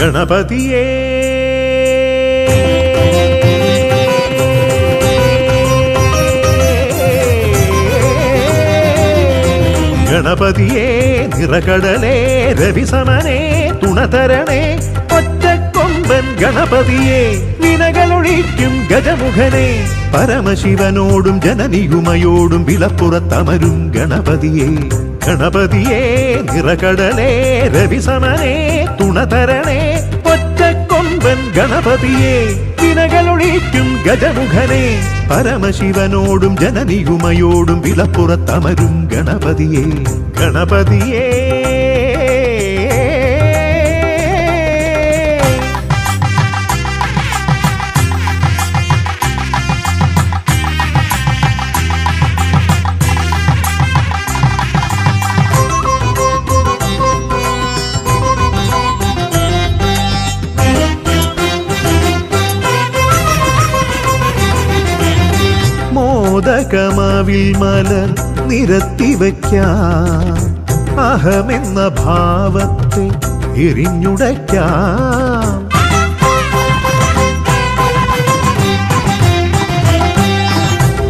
ഗണപതിയേ ഗണപതിയേ നിറകടലേ രവിസമനേ തുണതരണേ ഒറ്റക്കൊമ്പൻ ഗണപതിയേ വിനകളൊഴിക്കും ഗജമുഖനേ പരമശിവനോടും ജനനിയുമയോടും വിളപ്പുറത്തമരും ഗണപതിയേ ഗണപതിയേ നിറകടലേ രവിസമനേ തുണതരണേ ഒറ്റക്കൊമ്പൻ ഗണപതിയേ വിനകളൊഴിക്കും ഗജമുഖനേ പരമശിവനോടും ജനനിയുമയോടും വിളപ്പുറത്തമരും ഗണപതിയേ ഗണപതിയേ മോദകമാവിൽ മലർ നിരത്തി വയ്ക്കാം അഹമെന്ന ഭാവത്തെ എറിഞ്ഞുടയ്ക്കാം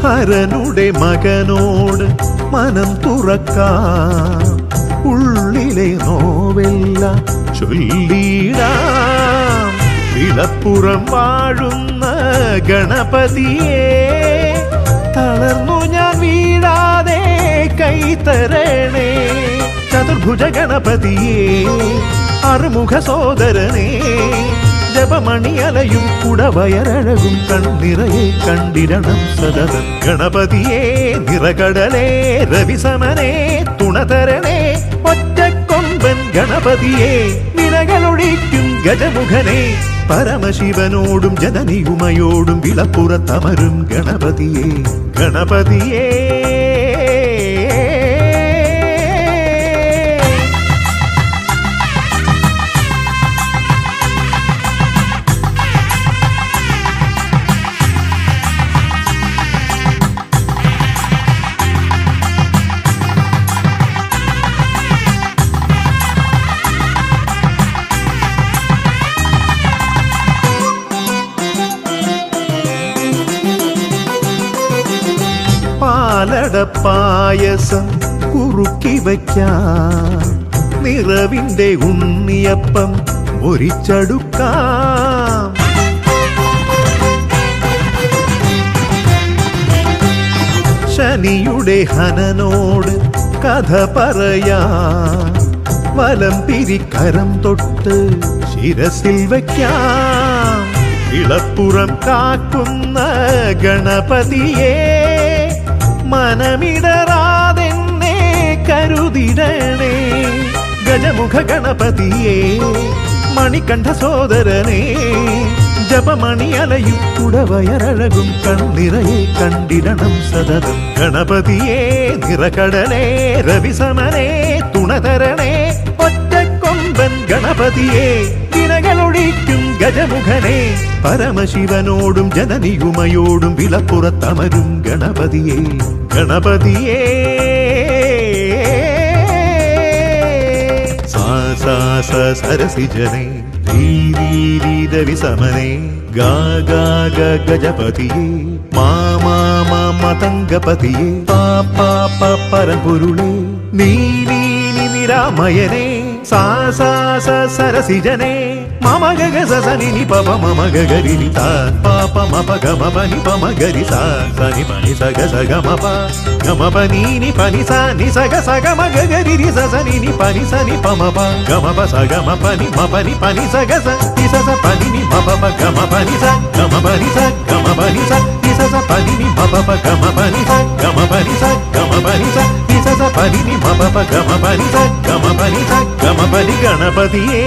ഹരനുടെ മകനോട് മനം തുറക്കാം ഉള്ളിലെ നോവെല്ലാം ചൊല്ലിടാം വിളപ്പുറം വാഴുന്ന ഗണപതിയേ തളർന്നു ഞാൻ വീഴാതെ കൈതരണേ ചതുർഭുജ ഗണപതിയേ അറുമുഖ സോദരനേ ജപമണി അലയും കുടവയരഴകും കണ്ണിറയെ കണ്ടിരണം സദതം ഗണപതിയേ നിറകടലേ രവിസമനേ തുണതരണേ ഒറ്റക്കൊമ്പൻ ഗണപതിയേ വിനകളൊഴിക്കും ഗജമുഖനേ പരമശിവനോടും ജനനിയുമയോടും വിളപ്പുറത്തമരും ഗണപതിയേ ഗണപതിയേ പാലടപ്പായസം കുറുക്കി വയ്ക്കാം നിറവിന്റെ ഉണ്ണിയപ്പം മുരിച്ചടുക്കാം ശനിയുടെ ഹനനോട് കഥ പറയാം വലം പിരിക്കരം തൊട്ട് ശിരസിൽ വയ്ക്കാം ഇളപ്പുറം കാക്കുന്ന ഗണപതിയേ മനമിടറാതെന്നെ കരുതിടണേ ഗജമുഖ ഗണപതിയേ മണികണ്ഠ സോദരനേ ജപമണി അലയും കുടവയരഴകും കണ്ണിറയെ കണ്ടിടണം സതതം ഗണപതിയേ നിറകടലേ രവിസമനേ തുണതരണേ ഒറ്റക്കൊമ്പൻ ഗണപതിയേ വിനകളൊഴിക്കും ഗജമുഖനേ പരമശിവനോടും ജനനിയുമയോടും വിളപ്പുറത്തമരും ഗണപതിയേ ഗണപതിയേ സാ സാ സ സരസിജനേ രവിസമനേ ഗാ ഗാ ഗ ഗജപതിയേ മാ മാ മാ മതംഗപതിയേ പാ പാ പ പരമ്പൊരുളേ നീ നീ നി നിരാമയനേ സാ സാ സ സരസിജനേ മമ ഗഗ സനി നി പ മമ ഗഗരി നി ത പ പ മ പ ഗ മ പ നി പ മ ഗരി സ സനി പ നി സ ഗ സ ഗ മ പ ഗ മ പ നി നി പ നി സ നി സ ഗ സ ഗ മ ഗഗരി രി സ സനി നി പ നി സ നി പ മ പ ഗ മ പ സ ഗ മ പ നി സ ഗ സ നി സ സ പ നി നി മ പ പ ഗ മ പ നി സ ഗ മ പ നി സ ഗ മ പ നി സ നി സ സ പ നി നി മ പ പ ഗ മ പ നി സ ഗ മ പ നി സ ഗ മ പ നി സ നി സ സ പ നി നി മ പ പ ഗ മ പ നി സ ഗ മ പ നി സ ഗ മ പ നി ഗണപതിയേ